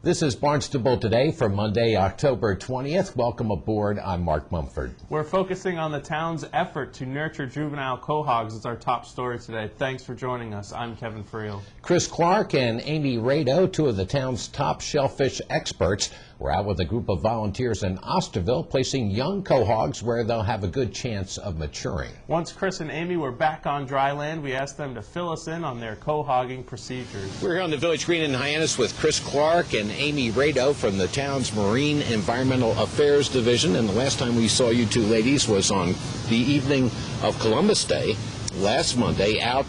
This is Barnstable Today for Monday, October 20th. Welcome aboard. I'm Mark Mumford. We're focusing on the town's effort to nurture juvenile quahogs as our top story today. Thanks for joining us. I'm Kevin Friel. Chris Clark and Amy Rado, two of the town's top shellfish experts, were out with a group of volunteers in Osterville placing young quahogs where they'll have a good chance of maturing. Once Chris and Amy were back on dry land, we asked them to fill us in on their quahogging procedures. We're here on the Village Green in Hyannis with Chris Clark and Amy Rado from the town's Marine Environmental Affairs Division. And the last time we saw you two ladies was on the evening of Columbus Day, last Monday, out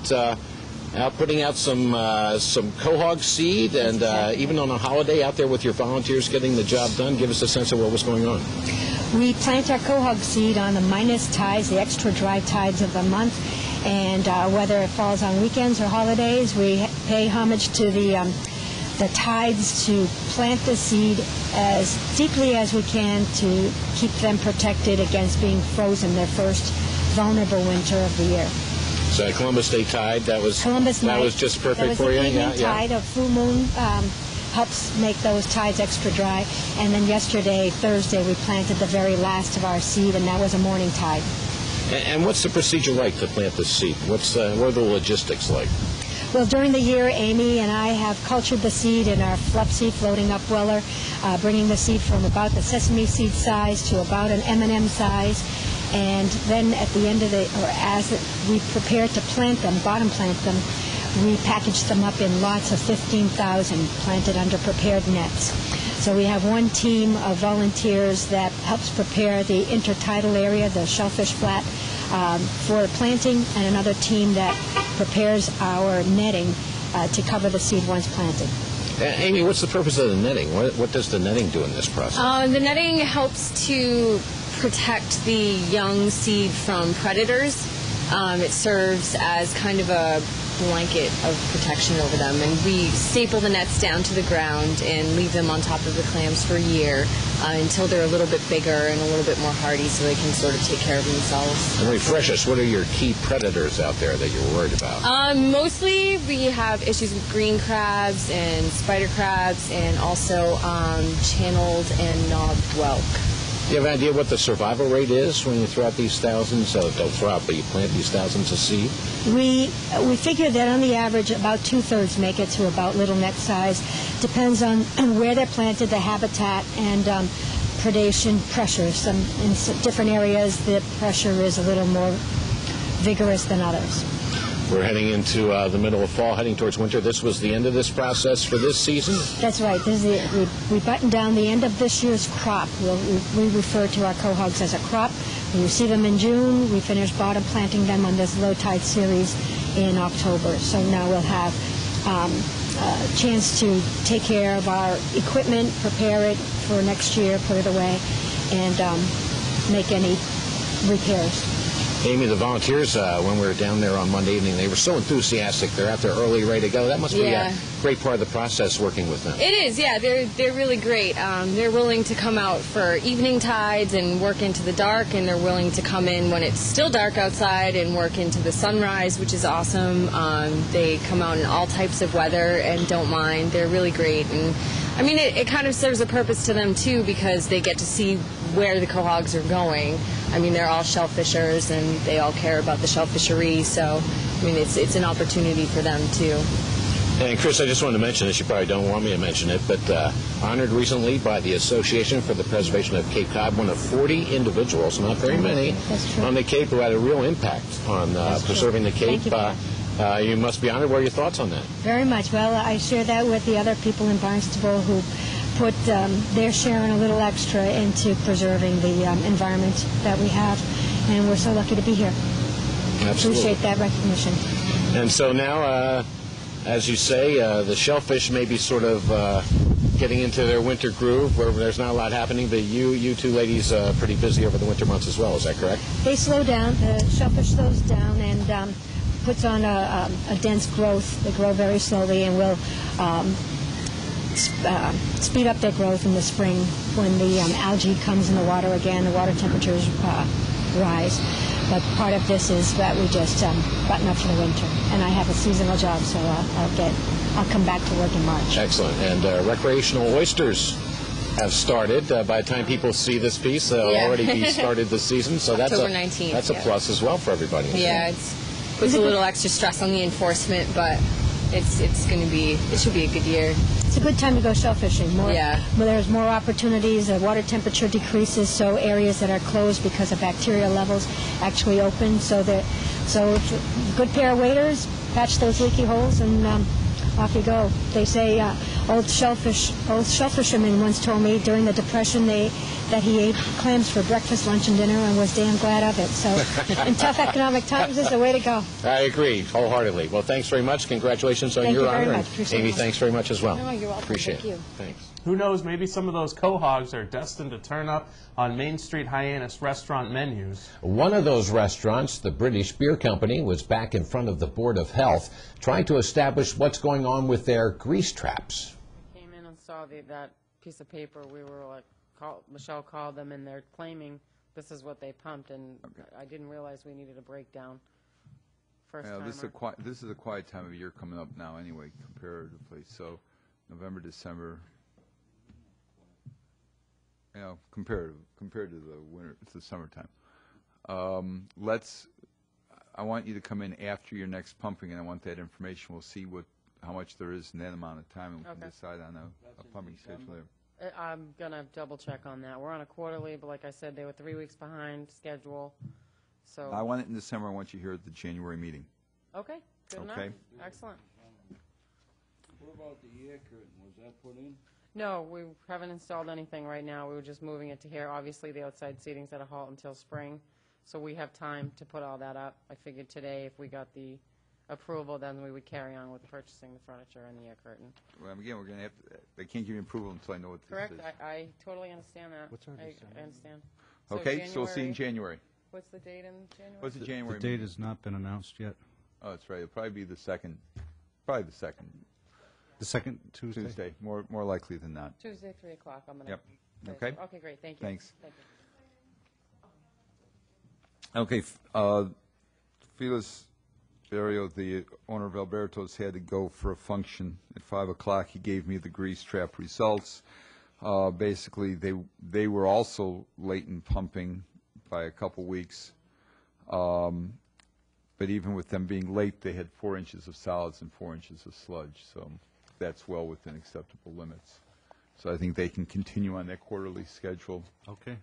putting out some quahog seed, and even on a holiday out there with your volunteers getting the job done. Give us a sense of what was going on. We plant our quahog seed on the minus tides, the extra dry tides of the month, and whether it falls on weekends or holidays, we pay homage to the tides to plant the seed as deeply as we can to keep them protected against being frozen their first vulnerable winter of the year. So Columbus Day tide, that was just perfect for you? The evening tide of full moon helps make those tides extra dry. And then yesterday, Thursday, we planted the very last of our seed, and that was a morning tide. And what's the procedure like to plant the seed? What are the logistics like? Well, during the year, Amy and I have cultured the seed in our fluff seed floating upweller, bringing the seed from about the sesame seed size to about an M&M size. And then at the end of as we prepare to plant them, bottom plant them, we package them up in lots of 15,000 planted under prepared nets. So we have one team of volunteers that helps prepare the intertidal area, the shellfish flat, for planting, and another team that prepares our netting to cover the seed once planted. Amy, what's the purpose of the netting? What does the netting do in this process? The netting helps to protect the young seed from predators. It serves as kind of a blanket of protection over them, and we staple the nets down to the ground and leave them on top of the clams for a year until they're a little bit bigger and a little bit more hardy so they can sort of take care of themselves. And refresh us, what are your key predators out there that you're worried about? Mostly we have issues with green crabs and spider crabs, and also channeled and knobbed whelk. Do you have an idea what the survival rate is when you throw out these thousands? Don't throw out, but you plant these thousands of seed? We figure that on the average about 2/3 make it to about little net size. Depends on where they're planted, the habitat, and predation pressure. In different areas the pressure is a little more vigorous than others. We're heading into the middle of fall, heading towards winter. This was the end of this process for this season? That's right. We buttoned down the end of this year's crop. We refer to our quahogs as a crop. We receive them in June. We finish bottom planting them on this low tide series in October. So now we'll have a chance to take care of our equipment, prepare it for next year, put it away, and make any repairs. Amy, the volunteers, when we were down there on Monday evening, they were so enthusiastic. They're out there early, ready to go. That must be a great part of the process working with them. It is, yeah. They're really great. They're willing to come out for evening tides and work into the dark, and they're willing to come in when it's still dark outside and work into the sunrise, which is awesome. They come out in all types of weather and don't mind. They're really great. And I mean, it kind of serves a purpose to them, too, because they get to see where the quahogs are going. I mean, they're all shellfishers, and they all care about the shellfishery, so, I mean, it's an opportunity for them, too. And, Chris, I just wanted to mention this. You probably don't want me to mention it, but honored recently by the Association for the Preservation of Cape Cod, one of 40 individuals, not very many, on the Cape who had a real impact on preserving the Cape. You must be honored. What are your thoughts on that? Very much. Well, I share that with the other people in Barnstable who put their share and a little extra into preserving the environment that we have, and we're so lucky to be here. Absolutely. Appreciate that recognition. And so now, as you say, the shellfish may be sort of getting into their winter groove where there's not a lot happening, but you two ladies are pretty busy over the winter months as well. Is that correct? They slow down. The shellfish slows down and puts on a dense growth. They grow very slowly, and will speed up their growth in the spring when the algae comes in the water again, the water temperatures rise. but part of this is that we just button up for the winter. And I have a seasonal job, so I'll come back to work in March. Excellent. And recreational oysters have started. By the time people see this piece, they'll already be started this season. So October 19th, that's a plus as well for everybody. Yeah, it puts a little extra stress on the enforcement, but it should be a good year. It's a good time to go shellfishing. There's more opportunities. The water temperature decreases, so areas that are closed because of bacteria levels actually open. So it's a good pair of waders, patch those leaky holes, and off you go. They say old shellfisherman once told me during the Depression that he ate clams for breakfast, lunch, and dinner and was damn glad of it. So in tough economic times, this is the way to go. I agree wholeheartedly. Well, thanks very much. Congratulations on your honor. Amy, thanks very much as well. No, you're welcome. Appreciate Thank it. you. Thanks. Who knows, maybe some of those quahogs are destined to turn up on Main Street Hyannis restaurant menus. One of those restaurants, the British Beer Company, was back in front of the Board of Health trying to establish what's going on with their grease traps. Came in and saw that piece of paper. We were like, Michelle called them, and they're claiming this is what they pumped, and I didn't realize we needed a breakdown. This is a quiet time of year coming up now anyway, comparatively. So November, December, compared to the winter, it's the summertime. I want you to come in after your next pumping, and I want that information. We'll see how much there is in that amount of time, and we can decide on a pumping schedule there. I'm going to double check on that. We're on a quarterly, but like I said, they were 3 weeks behind schedule. So I want it in December. I want you here at the January meeting. Okay, good enough. Excellent. What about the air curtain? Was that put in? No, we haven't installed anything right now. We were just moving it to here. Obviously, the outside seating's at a halt until spring, so we have time to put all that up. I figured today, if we got the approval, then we would carry on with purchasing the furniture and the air curtain. Well, again, we're going to have to, they can't give me approval until I know what this Correct. is. I totally understand that. I understand. Okay, so we'll see you in January. What's the date in January? What's the January The date meeting? has not been announced yet. Oh, that's right. It'll probably be the second. Probably the second. The second Tuesday? Tuesday, more likely than not. Tuesday, 3 o'clock. I'm gonna. Yep. Okay. Okay, great. Thank you. Thanks. Thank you. Okay, Felix Barrio, the owner of Alberto's, had to go for a function at 5 o'clock. He gave me the grease trap results. Basically, they were also late in pumping by a couple weeks. But even with them being late, they had 4 inches of solids and 4 inches of sludge. So that's well within acceptable limits. So I think they can continue on their quarterly schedule. Okay.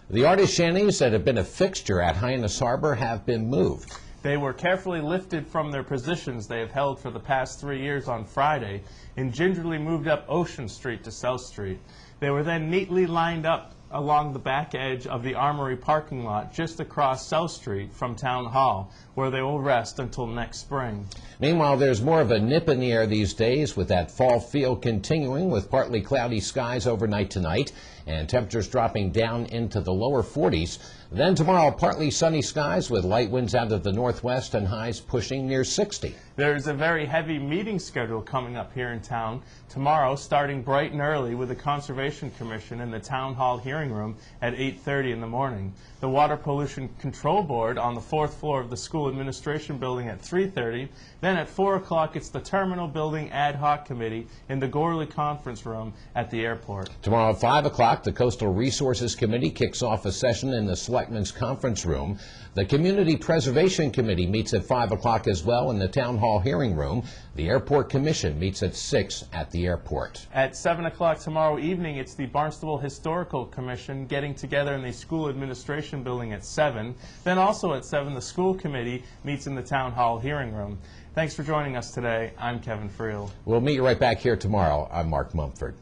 The artist shanties that have been a fixture at Hyannis Harbor have been moved. They were carefully lifted from their positions they have held for the past 3 years on Friday and gingerly moved up Ocean Street to South Street. They were then neatly lined up along the back edge of the Armory parking lot just across South Street from Town Hall, where they will rest until next spring. Meanwhile, there's more of a nip in the air these days, with that fall feel continuing with partly cloudy skies overnight tonight and temperatures dropping down into the lower 40s. Then tomorrow, partly sunny skies with light winds out of the northwest and highs pushing near 60. There's a very heavy meeting schedule coming up here in town tomorrow, starting bright and early with the Conservation Commission in the Town Hall hearing room at 8:30 in the morning. The Water Pollution Control Board on the 4th floor of the School Administration Building at 3:30. Then at 4 o'clock, it's the Terminal Building Ad Hoc Committee in the Gorley Conference Room at the airport. Tomorrow at 5 o'clock, the Coastal Resources Committee kicks off a session in the Selectmen's Conference Room. The Community Preservation Committee meets at 5 o'clock as well in the Town Hall hearing room. The Airport Commission meets at 6 at the airport. At 7 o'clock tomorrow evening, it's the Barnstable Historical Commission getting together in the School Administration Building at 7. Then also at 7, the School Committee meets in the Town Hall hearing room. Thanks for joining us today. I'm Kevin Friel. We'll meet you right back here tomorrow. I'm Mark Mumford.